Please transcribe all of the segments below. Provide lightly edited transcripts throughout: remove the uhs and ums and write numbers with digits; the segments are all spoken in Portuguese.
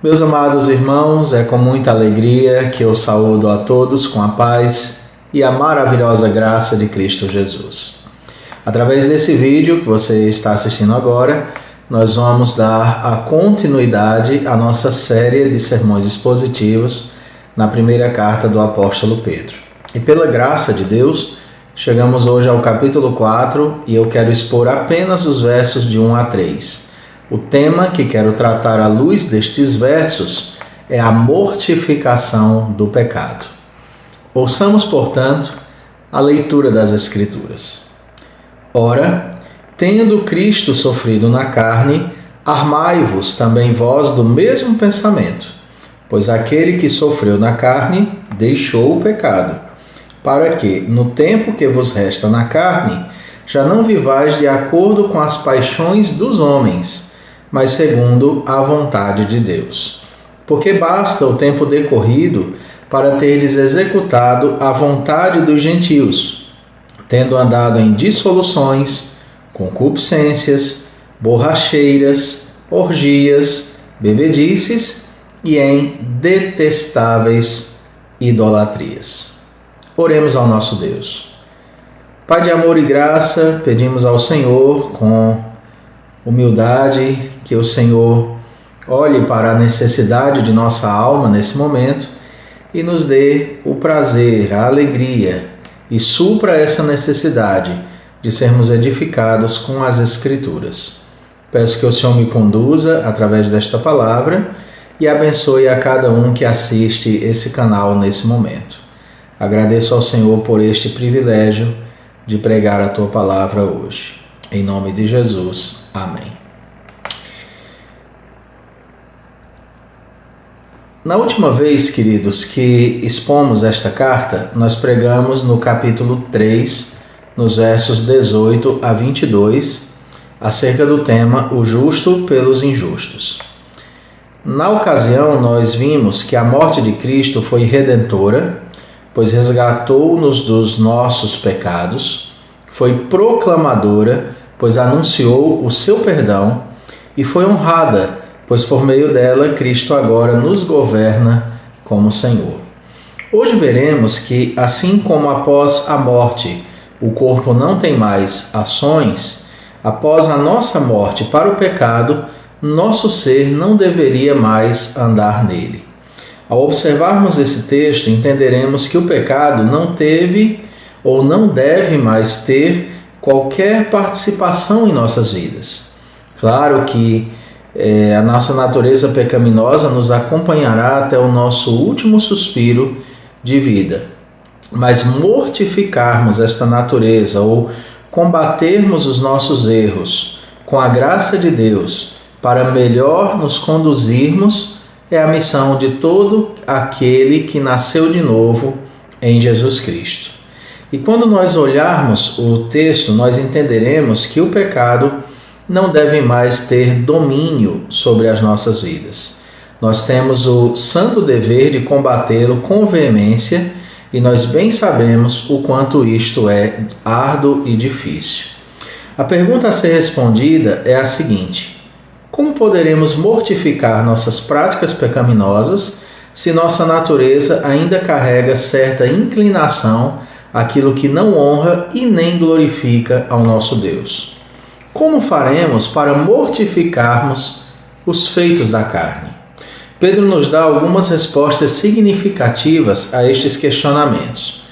Meus amados irmãos, é com muita alegria que eu saúdo a todos com a paz e a maravilhosa graça de Cristo Jesus. Através desse vídeo que você está assistindo agora, nós vamos dar a continuidade à nossa série de sermões expositivos na primeira carta do apóstolo Pedro. E pela graça de Deus, chegamos hoje ao capítulo 4 e eu quero expor apenas os versos de 1 a 3. O tema que quero tratar à luz destes versos é a mortificação do pecado. Ouçamos, portanto, a leitura das Escrituras. Ora, tendo Cristo sofrido na carne, armai-vos também vós do mesmo pensamento, pois aquele que sofreu na carne deixou o pecado, para que, no tempo que vos resta na carne, já não vivais de acordo com as paixões dos homens, mas segundo a vontade de Deus. Porque basta o tempo decorrido para terdes executado a vontade dos gentios, tendo andado em dissoluções, concupiscências, borracheiras, orgias, bebedices e em detestáveis idolatrias. Oremos ao nosso Deus. Pai de amor e graça, pedimos ao Senhor com humildade que o Senhor olhe para a necessidade de nossa alma nesse momento e nos dê o prazer, a alegria e supra essa necessidade de sermos edificados com as Escrituras. Peço que o Senhor me conduza através desta palavra e abençoe a cada um que assiste esse canal nesse momento. Agradeço ao Senhor por este privilégio de pregar a Tua palavra hoje. Em nome de Jesus. Amém. Na última vez, queridos, que expomos esta carta, nós pregamos no capítulo 3, nos versos 18 a 22, acerca do tema O Justo pelos Injustos. Na ocasião, nós vimos que a morte de Cristo foi redentora, pois resgatou-nos dos nossos pecados, foi proclamadora, pois anunciou o seu perdão, e foi honrada, pois por meio dela Cristo agora nos governa como Senhor. Hoje veremos que, assim como após a morte o corpo não tem mais ações, após a nossa morte para o pecado, nosso ser não deveria mais andar nele. Ao observarmos esse texto, entenderemos que o pecado não teve ou não deve mais ter qualquer participação em nossas vidas. Claro que a nossa natureza pecaminosa nos acompanhará até o nosso último suspiro de vida. Mas mortificarmos esta natureza ou combatermos os nossos erros com a graça de Deus para melhor nos conduzirmos é a missão de todo aquele que nasceu de novo em Jesus Cristo. E quando nós olharmos o texto, nós entenderemos que o pecado não deve mais ter domínio sobre as nossas vidas. Nós temos o santo dever de combatê-lo com veemência e nós bem sabemos o quanto isto é árduo e difícil. A pergunta a ser respondida é a seguinte: como poderemos mortificar nossas práticas pecaminosas se nossa natureza ainda carrega certa inclinação àquilo que não honra e nem glorifica ao nosso Deus? Como faremos para mortificarmos os feitos da carne? Pedro nos dá algumas respostas significativas a estes questionamentos.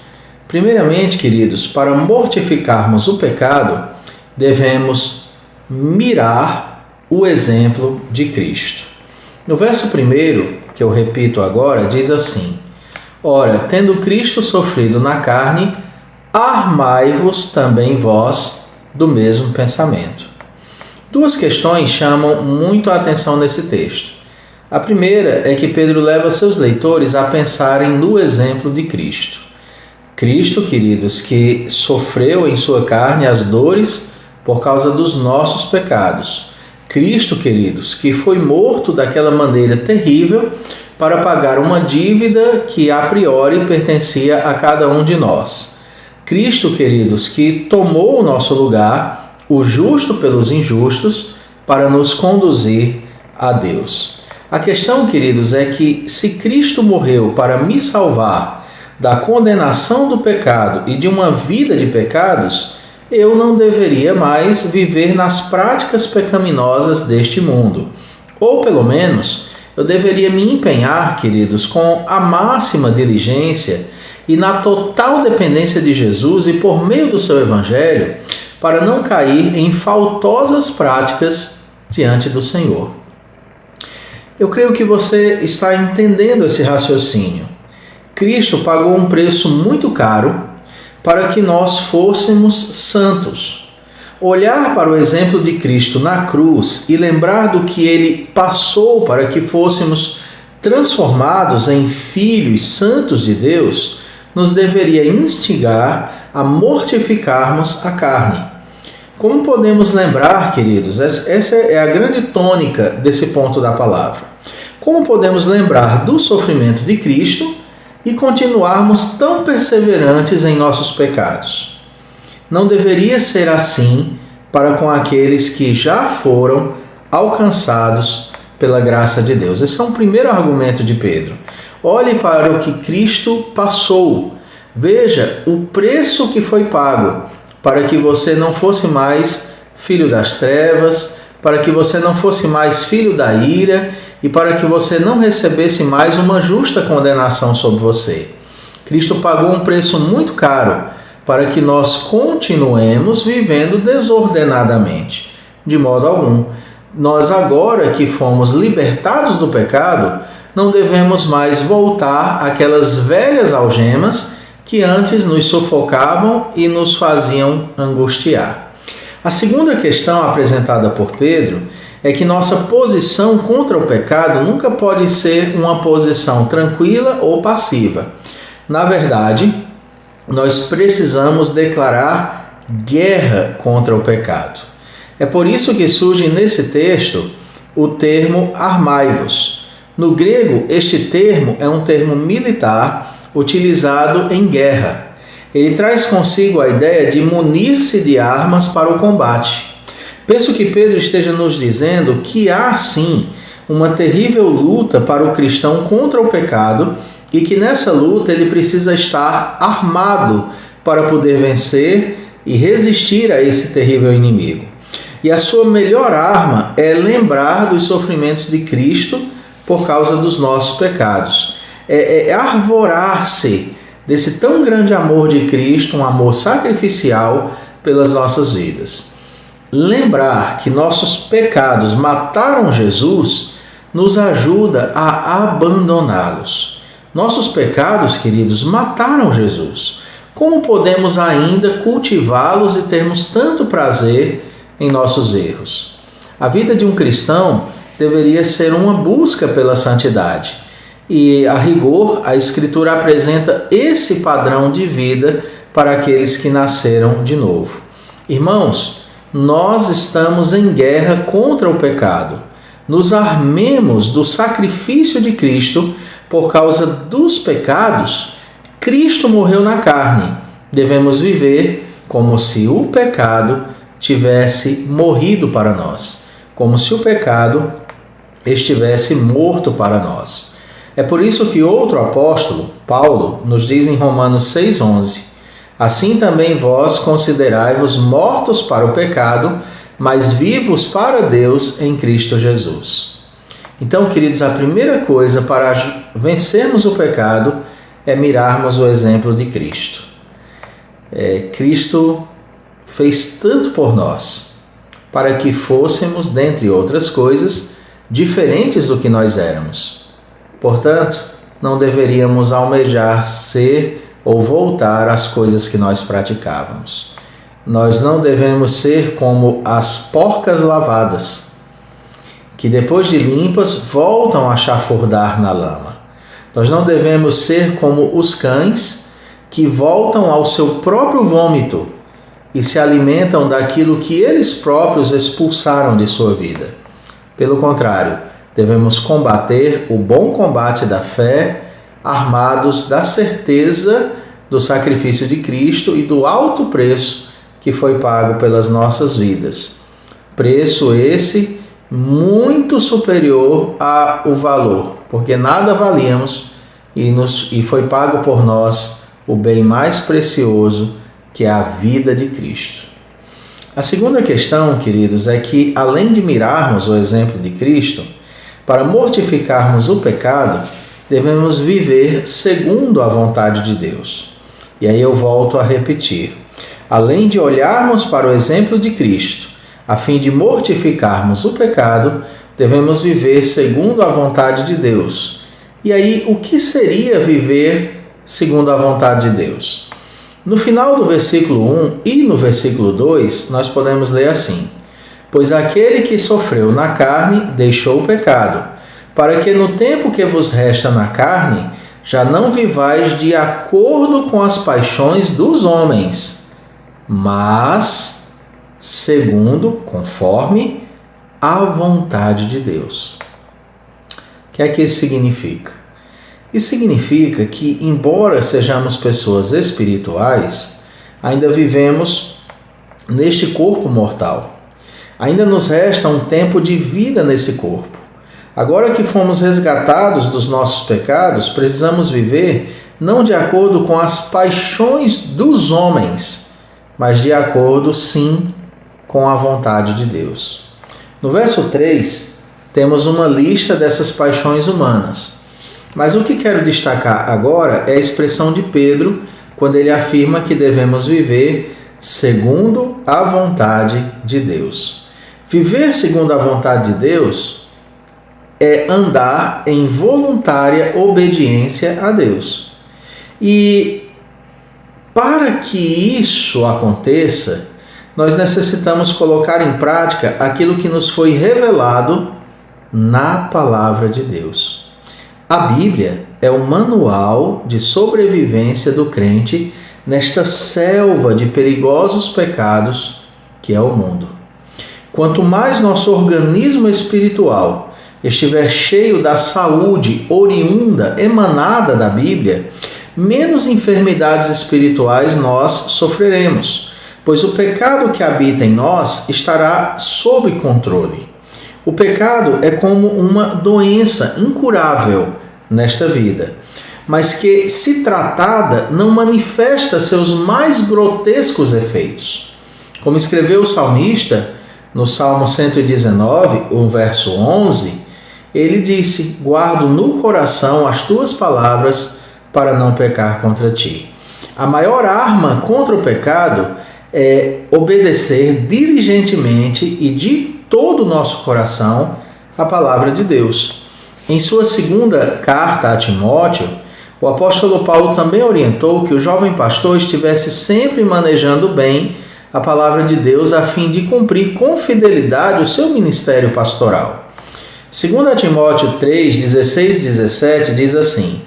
Primeiramente, queridos, para mortificarmos o pecado, devemos mirar o exemplo de Cristo. No verso 1, que eu repito agora, diz assim: Ora, tendo Cristo sofrido na carne, armai-vos também vós do mesmo pensamento. Duas questões chamam muito a atenção nesse texto. A primeira é que Pedro leva seus leitores a pensarem no exemplo de Cristo. Cristo, queridos, que sofreu em sua carne as dores por causa dos nossos pecados. Cristo, queridos, que foi morto daquela maneira terrível para pagar uma dívida que a priori pertencia a cada um de nós. Cristo, queridos, que tomou o nosso lugar, o justo pelos injustos, para nos conduzir a Deus. A questão, queridos, é que se Cristo morreu para me salvar da condenação do pecado e de uma vida de pecados, eu não deveria mais viver nas práticas pecaminosas deste mundo. Ou, pelo menos, eu deveria me empenhar, queridos, com a máxima diligência e na total dependência de Jesus e por meio do seu Evangelho, para não cair em faltosas práticas diante do Senhor. Eu creio que você está entendendo esse raciocínio. Cristo pagou um preço muito caro para que nós fôssemos santos. Olhar para o exemplo de Cristo na cruz e lembrar do que ele passou para que fôssemos transformados em filhos santos de Deus, nos deveria instigar a mortificarmos a carne. Como podemos lembrar, queridos, essa é a grande tônica desse ponto da palavra. Como podemos lembrar do sofrimento de Cristo e continuarmos tão perseverantes em nossos pecados? Não deveria ser assim para com aqueles que já foram alcançados pela graça de Deus. Esse é um primeiro argumento de Pedro. Olhe para o que Cristo passou. Veja o preço que foi pago para que você não fosse mais filho das trevas, para que você não fosse mais filho da ira e para que você não recebesse mais uma justa condenação sobre você. Cristo pagou um preço muito caro para que nós continuemos vivendo desordenadamente. De modo algum. Nós agora que fomos libertados do pecado, não devemos mais voltar àquelas velhas algemas que antes nos sufocavam e nos faziam angustiar. A segunda questão apresentada por Pedro é que nossa posição contra o pecado nunca pode ser uma posição tranquila ou passiva. Na verdade, nós precisamos declarar guerra contra o pecado. É por isso que surge nesse texto o termo armai-vos. No grego, este termo é um termo militar utilizado em guerra. Ele traz consigo a ideia de munir-se de armas para o combate. Penso que Pedro esteja nos dizendo que há, sim, uma terrível luta para o cristão contra o pecado e que nessa luta ele precisa estar armado para poder vencer e resistir a esse terrível inimigo. E a sua melhor arma é lembrar dos sofrimentos de Cristo por causa dos nossos pecados. É arvorar-se desse tão grande amor de Cristo, um amor sacrificial pelas nossas vidas. Lembrar que nossos pecados mataram Jesus nos ajuda a abandoná-los. Nossos pecados, queridos, mataram Jesus. Como podemos ainda cultivá-los e termos tanto prazer em nossos erros? A vida de um cristão deveria ser uma busca pela santidade. E, a rigor, a Escritura apresenta esse padrão de vida para aqueles que nasceram de novo. Irmãos, nós estamos em guerra contra o pecado. Nos armemos do sacrifício de Cristo por causa dos pecados. Cristo morreu na carne. Devemos viver como se o pecado tivesse morrido para nós, como se o pecado estivesse morto para nós. É por isso que outro apóstolo, Paulo, nos diz em Romanos 6,11: assim também vós considerai-vos mortos para o pecado, mas vivos para Deus em Cristo Jesus. Então, queridos, a primeira coisa para vencermos o pecado é mirarmos o exemplo de Cristo. Cristo fez tanto por nós, para que fôssemos, dentre outras coisas, diferentes do que nós éramos. Portanto, não deveríamos almejar ser ou voltar às coisas que nós praticávamos. Nós não devemos ser como as porcas lavadas, que depois de limpas voltam a chafurdar na lama. Nós não devemos ser como os cães que voltam ao seu próprio vômito e se alimentam daquilo que eles próprios expulsaram de sua vida. Pelo contrário, devemos combater o bom combate da fé, armados da certeza do sacrifício de Cristo e do alto preço que foi pago pelas nossas vidas. Preço esse muito superior ao valor, porque nada valíamos e foi pago por nós o bem mais precioso, que é a vida de Cristo. A segunda questão, queridos, é que além de mirarmos o exemplo de Cristo, para mortificarmos o pecado, devemos viver segundo a vontade de Deus. E aí eu volto a repetir. Além de olharmos para o exemplo de Cristo, a fim de mortificarmos o pecado, devemos viver segundo a vontade de Deus. E aí, o que seria viver segundo a vontade de Deus? No final do versículo 1 e no versículo 2, nós podemos ler assim: Pois aquele que sofreu na carne deixou o pecado, para que no tempo que vos resta na carne, já não vivais de acordo com as paixões dos homens, mas conforme a vontade de Deus. O que é que isso significa? Isso significa que, embora sejamos pessoas espirituais, ainda vivemos neste corpo mortal. Ainda nos resta um tempo de vida nesse corpo. Agora que fomos resgatados dos nossos pecados, precisamos viver não de acordo com as paixões dos homens, mas de acordo, sim, com a vontade de Deus. No verso 3, temos uma lista dessas paixões humanas. Mas o que quero destacar agora é a expressão de Pedro, quando ele afirma que devemos viver segundo a vontade de Deus. Viver segundo a vontade de Deus é andar em voluntária obediência a Deus. E para que isso aconteça, nós necessitamos colocar em prática aquilo que nos foi revelado na palavra de Deus. A Bíblia é o manual de sobrevivência do crente nesta selva de perigosos pecados que é o mundo. Quanto mais nosso organismo espiritual estiver cheio da saúde oriunda, emanada da Bíblia, menos enfermidades espirituais nós sofreremos, pois o pecado que habita em nós estará sob controle. O pecado é como uma doença incurável nesta vida, mas que, se tratada, não manifesta seus mais grotescos efeitos. Como escreveu o salmista no Salmo 119, o verso 11, ele disse: Guardo no coração as tuas palavras para não pecar contra ti. A maior arma contra o pecado é obedecer diligentemente e de todo o nosso coração a palavra de Deus. Em sua segunda carta a Timóteo, o apóstolo Paulo também orientou que o jovem pastor estivesse sempre manejando bem a palavra de Deus a fim de cumprir com fidelidade o seu ministério pastoral. 2 Timóteo 3, 16 e 17 diz assim: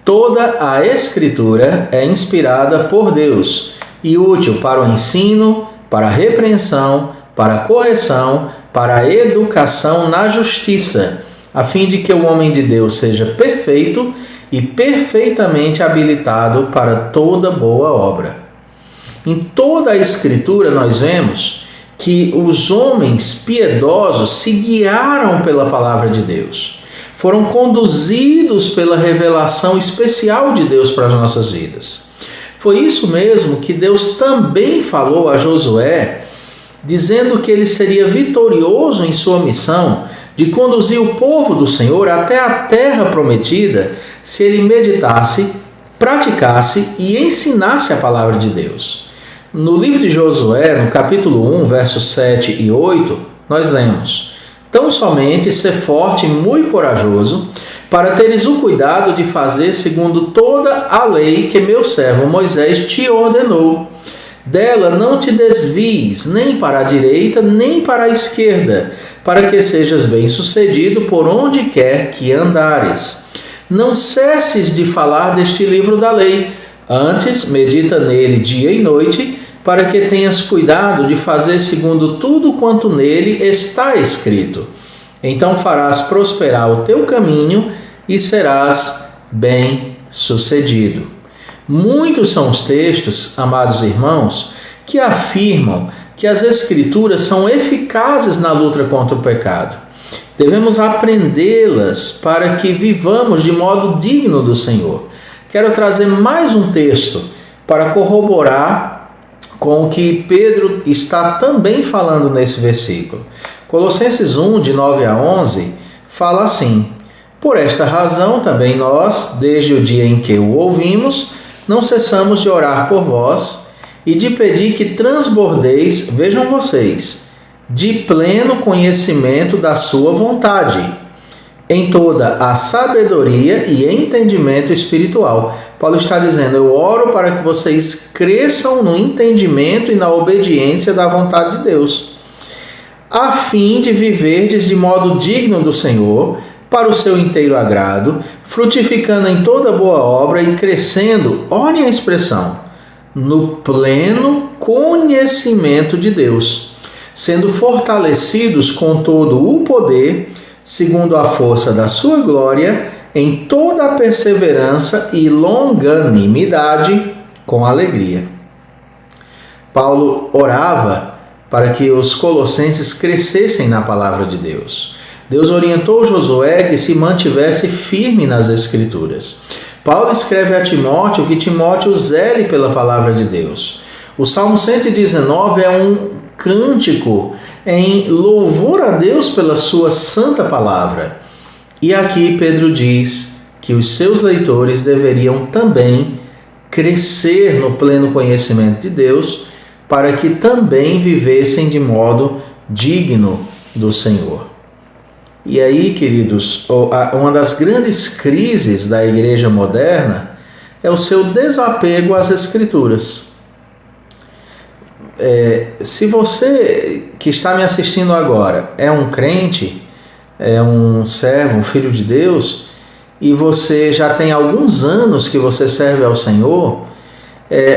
Toda a Escritura é inspirada por Deus e útil para o ensino, para a repreensão, para a correção, para a educação na justiça, a fim de que o homem de Deus seja perfeito e perfeitamente habilitado para toda boa obra. Em toda a Escritura nós vemos que os homens piedosos se guiaram pela palavra de Deus, foram conduzidos pela revelação especial de Deus para as nossas vidas. Foi isso mesmo que Deus também falou a Josué, dizendo que ele seria vitorioso em sua missão de conduzir o povo do Senhor até a terra prometida, se ele meditasse, praticasse e ensinasse a palavra de Deus. No livro de Josué, no capítulo 1, versos 7 e 8, nós lemos: Tão somente ser forte e muito corajoso, para teres o cuidado de fazer segundo toda a lei que meu servo Moisés te ordenou. Dela não te desvies, nem para a direita, nem para a esquerda, para que sejas bem-sucedido por onde quer que andares. Não cesses de falar deste livro da lei, antes medita nele dia e noite, para que tenhas cuidado de fazer segundo tudo quanto nele está escrito. Então farás prosperar o teu caminho e serás bem-sucedido. Muitos são os textos, amados irmãos, que afirmam que as Escrituras são eficazes na luta contra o pecado. Devemos aprendê-las para que vivamos de modo digno do Senhor. Quero trazer mais um texto para corroborar com o que Pedro está também falando nesse versículo. Colossenses 1, de 9 a 11, fala assim: por esta razão também nós, desde o dia em que o ouvimos, não cessamos de orar por vós e de pedir que transbordeis, vejam vocês, de pleno conhecimento da sua vontade, em toda a sabedoria e entendimento espiritual. Paulo está dizendo: eu oro para que vocês cresçam no entendimento e na obediência da vontade de Deus, a fim de viverdes de modo digno do Senhor, para o seu inteiro agrado, frutificando em toda boa obra e crescendo, olhem a expressão, no pleno conhecimento de Deus, sendo fortalecidos com todo o poder, segundo a força da sua glória, em toda a perseverança e longanimidade, com alegria. Paulo orava para que os colossenses crescessem na palavra de Deus. Deus orientou Josué que se mantivesse firme nas Escrituras. Paulo escreve a Timóteo que Timóteo zele pela palavra de Deus. O Salmo 119 é um cântico em louvor a Deus pela sua santa palavra. E aqui Pedro diz que os seus leitores deveriam também crescer no pleno conhecimento de Deus, para que também vivessem de modo digno do Senhor. E aí, queridos, uma das grandes crises da igreja moderna é o seu desapego às Escrituras. Se você que está me assistindo agora é um crente, é um servo, um filho de Deus, e você já tem alguns anos que você serve ao Senhor,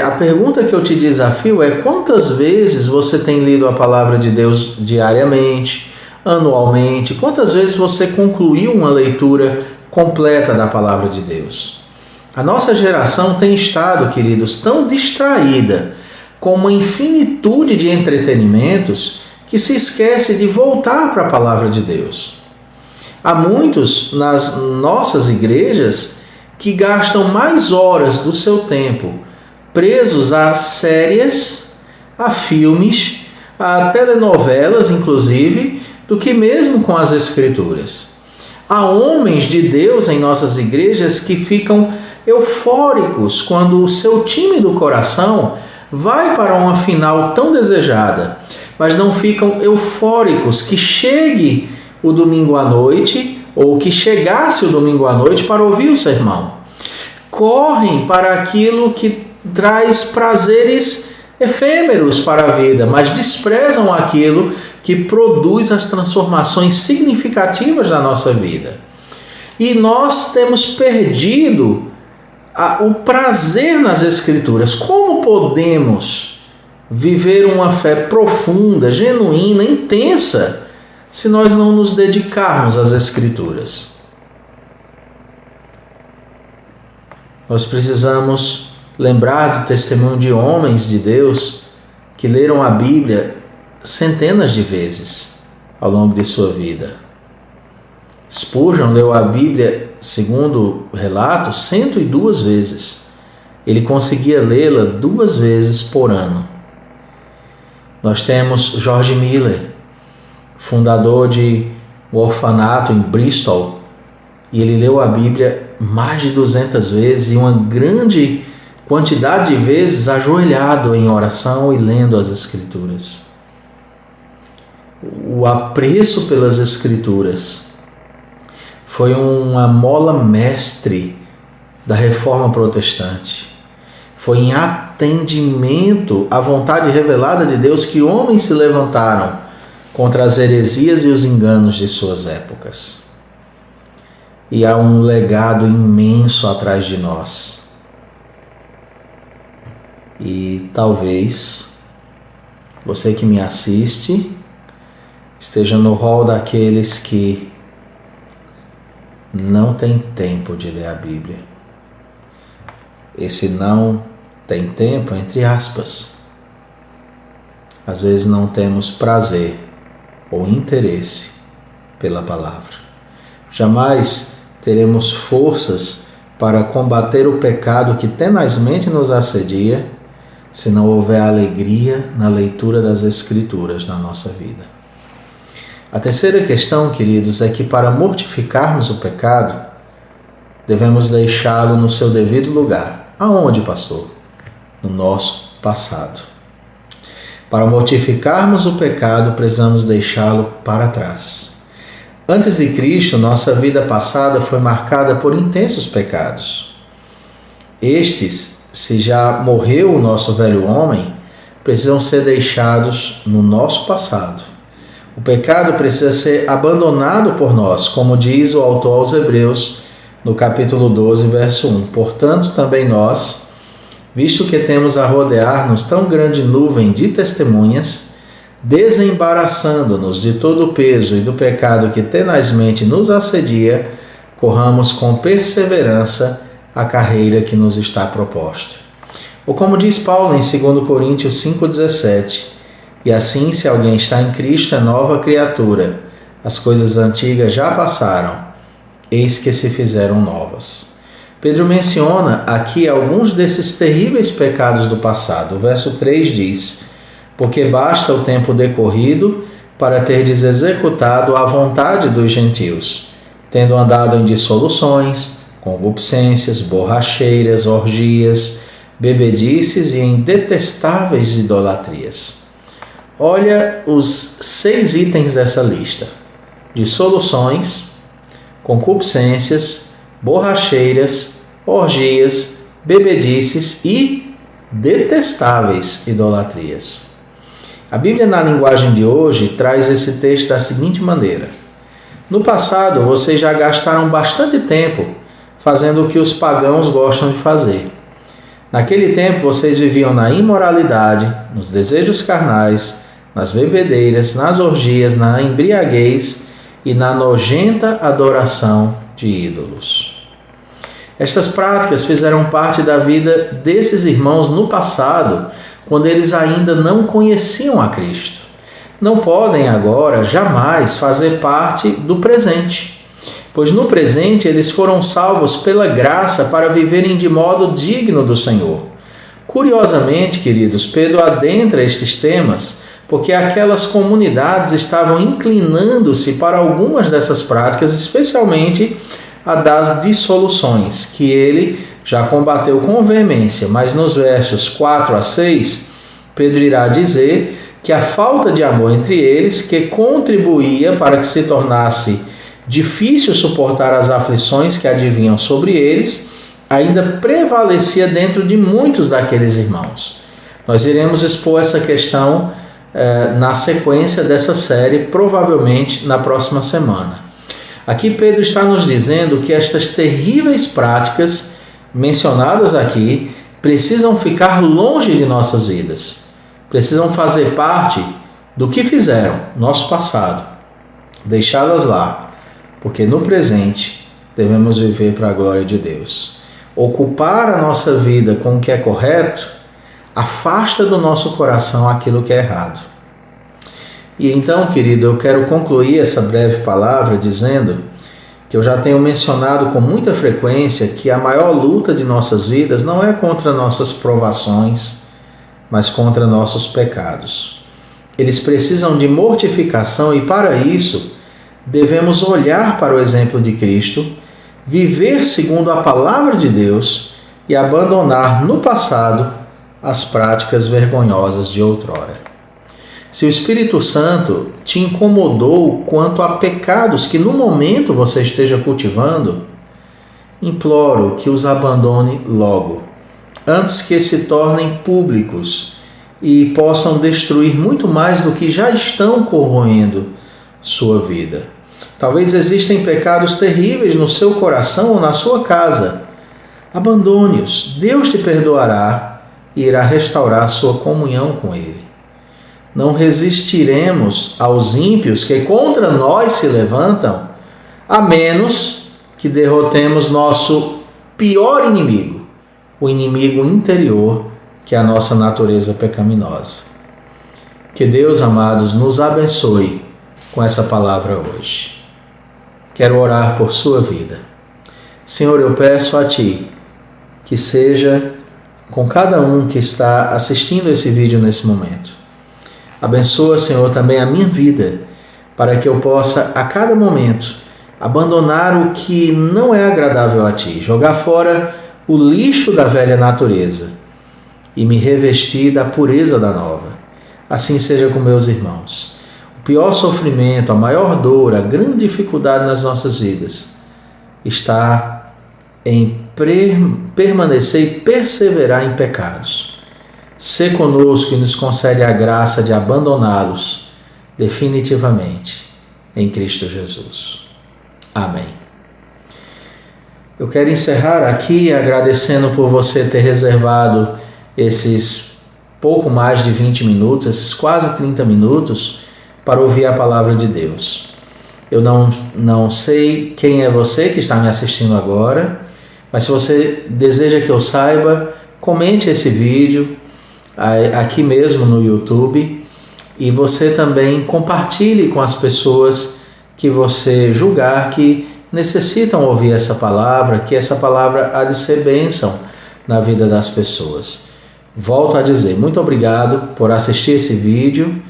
a pergunta que eu te desafio é: quantas vezes você tem lido a palavra de Deus diariamente, anualmente? Quantas vezes você concluiu uma leitura completa da palavra de Deus? A nossa geração tem estado, queridos, tão distraída com uma infinitude de entretenimentos que se esquece de voltar para a palavra de Deus. Há muitos nas nossas igrejas que gastam mais horas do seu tempo presos a séries, a filmes, a telenovelas, inclusive, do que mesmo com as Escrituras. Há homens de Deus em nossas igrejas que ficam eufóricos quando o seu time do coração vai para uma final tão desejada, mas não ficam eufóricos que chegue o domingo à noite, ou que chegasse o domingo à noite para ouvir o sermão. Correm para aquilo que traz prazeres efêmeros para a vida, mas desprezam aquilo que produz as transformações significativas da nossa vida. E nós temos perdido o prazer nas Escrituras. Como podemos viver uma fé profunda, genuína, intensa, se nós não nos dedicarmos às Escrituras? Nós precisamos lembrar do testemunho de homens de Deus que leram a Bíblia centenas de vezes ao longo de sua vida. Spurgeon leu a Bíblia, segundo relato, 102 vezes. Ele conseguia lê-la 2 vezes por ano. Nós temos George Miller, fundador de um orfanato em Bristol, e ele leu a Bíblia mais de 200 vezes e uma grande quantidade de vezes ajoelhado em oração e lendo as Escrituras. O apreço pelas Escrituras foi uma mola mestre da Reforma Protestante. Foi em atendimento à vontade revelada de Deus que homens se levantaram contra as heresias e os enganos de suas épocas. E há um legado imenso atrás de nós. E talvez você que me assiste esteja no rol daqueles que não tem tempo de ler a Bíblia. Esse não tem tempo, entre aspas. Às vezes não temos prazer ou interesse pela palavra. Jamais teremos forças para combater o pecado que tenazmente nos assedia se não houver alegria na leitura das Escrituras na nossa vida. A terceira questão, queridos, é que para mortificarmos o pecado, devemos deixá-lo no seu devido lugar. Aonde, pastor? No nosso passado. Para mortificarmos o pecado, precisamos deixá-lo para trás. Antes de Cristo, nossa vida passada foi marcada por intensos pecados. Estes, se já morreu o nosso velho homem, precisam ser deixados no nosso passado. O pecado precisa ser abandonado por nós, como diz o autor aos Hebreus, no capítulo 12, verso 1. Portanto, também nós, visto que temos a rodear-nos tão grande nuvem de testemunhas, desembaraçando-nos de todo o peso e do pecado que tenazmente nos assedia, corramos com perseverança a carreira que nos está proposta. Ou como diz Paulo em 2 Coríntios 5,17, e assim, se alguém está em Cristo, é nova criatura. As coisas antigas já passaram, eis que se fizeram novas. Pedro menciona aqui alguns desses terríveis pecados do passado. O verso 3 diz: porque basta o tempo decorrido para terdes executado a vontade dos gentios, tendo andado em dissoluções, concupiscências, borracheiras, orgias, bebedices e em detestáveis idolatrias. Olha os 6 itens dessa lista: dissoluções, concupiscências, borracheiras, orgias, bebedices e detestáveis idolatrias. A Bíblia, na linguagem de hoje, traz esse texto da seguinte maneira: no passado, vocês já gastaram bastante tempo fazendo o que os pagãos gostam de fazer. Naquele tempo, vocês viviam na imoralidade, nos desejos carnais, nas bebedeiras, nas orgias, na embriaguez e na nojenta adoração de ídolos. Estas práticas fizeram parte da vida desses irmãos no passado, quando eles ainda não conheciam a Cristo. Não podem agora, jamais, fazer parte do presente, pois no presente eles foram salvos pela graça para viverem de modo digno do Senhor. Curiosamente, queridos, Pedro adentra estes temas porque aquelas comunidades estavam inclinando-se para algumas dessas práticas, especialmente a das dissoluções, que ele já combateu com veemência, mas nos versos 4 a 6, Pedro irá dizer que a falta de amor entre eles, que contribuía para que se tornasse difícil suportar as aflições que advinham sobre eles, ainda prevalecia dentro de muitos daqueles irmãos. Nós iremos expor essa questão na sequência dessa série, provavelmente na próxima semana. Aqui Pedro está nos dizendo que estas terríveis práticas mencionadas aqui precisam ficar longe de nossas vidas, precisam fazer parte do que fizeram, nosso passado, deixá-las lá, porque no presente devemos viver para a glória de Deus. Ocupar a nossa vida com o que é correto afasta do nosso coração aquilo que é errado. E então, querido, eu quero concluir essa breve palavra dizendo que eu já tenho mencionado com muita frequência que a maior luta de nossas vidas não é contra nossas provações, mas contra nossos pecados. Eles precisam de mortificação e, para isso, devemos olhar para o exemplo de Cristo, viver segundo a palavra de Deus e abandonar no passado as práticas vergonhosas de outrora. Se o Espírito Santo te incomodou quanto a pecados que no momento você esteja cultivando, imploro que os abandone logo, antes que se tornem públicos e possam destruir muito mais do que já estão corroendo sua vida. Talvez existem pecados terríveis no seu coração ou na sua casa. Abandone-os, Deus te perdoará e irá restaurar sua comunhão com Ele. Não resistiremos aos ímpios que contra nós se levantam, a menos que derrotemos nosso pior inimigo, o inimigo interior, que é a nossa natureza pecaminosa. Que Deus, amados, nos abençoe com essa palavra hoje. quero orar por sua vida. Senhor, eu peço a Ti que seja com cada um que está assistindo esse vídeo nesse momento. Abençoa, Senhor, também a minha vida, para que eu possa, a cada momento, abandonar o que não é agradável a Ti, jogar fora o lixo da velha natureza e me revestir da pureza da nova. Assim seja com meus irmãos. O pior sofrimento, a maior dor, a grande dificuldade nas nossas vidas está em permanecer e perseverar em pecados. Sê conosco e nos concede a graça de abandoná-los definitivamente em Cristo Jesus. Amém. Eu quero encerrar aqui agradecendo por você ter reservado esses pouco mais de 20 minutos, esses quase 30 minutos, para ouvir a palavra de Deus. Eu não sei quem é você que está me assistindo agora, mas se você deseja que eu saiba, comente esse vídeo aqui mesmo no YouTube e você também compartilhe com as pessoas que você julgar que necessitam ouvir essa palavra, que essa palavra há de ser bênção na vida das pessoas. Volto a dizer, muito obrigado por assistir esse vídeo,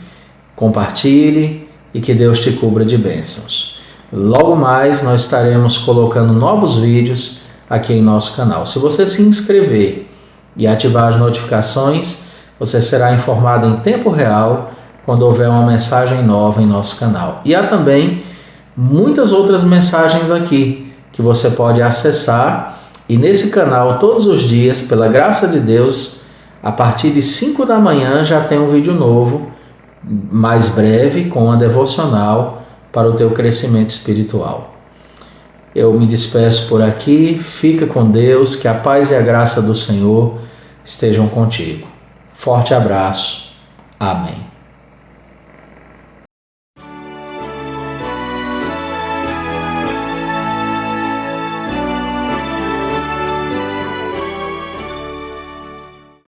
compartilhe e que Deus te cubra de bênçãos. Logo mais nós estaremos colocando novos vídeos aqui em nosso canal. Se você se inscrever e ativar as notificações, você será informado em tempo real quando houver uma mensagem nova em nosso canal. E há também muitas outras mensagens aqui que você pode acessar. E nesse canal, todos os dias, pela graça de Deus, a partir de 5 da manhã já tem um vídeo novo, mais breve, com uma devocional para o teu crescimento espiritual. Eu me despeço por aqui, fica com Deus, que a paz e a graça do Senhor estejam contigo. Forte abraço. Amém.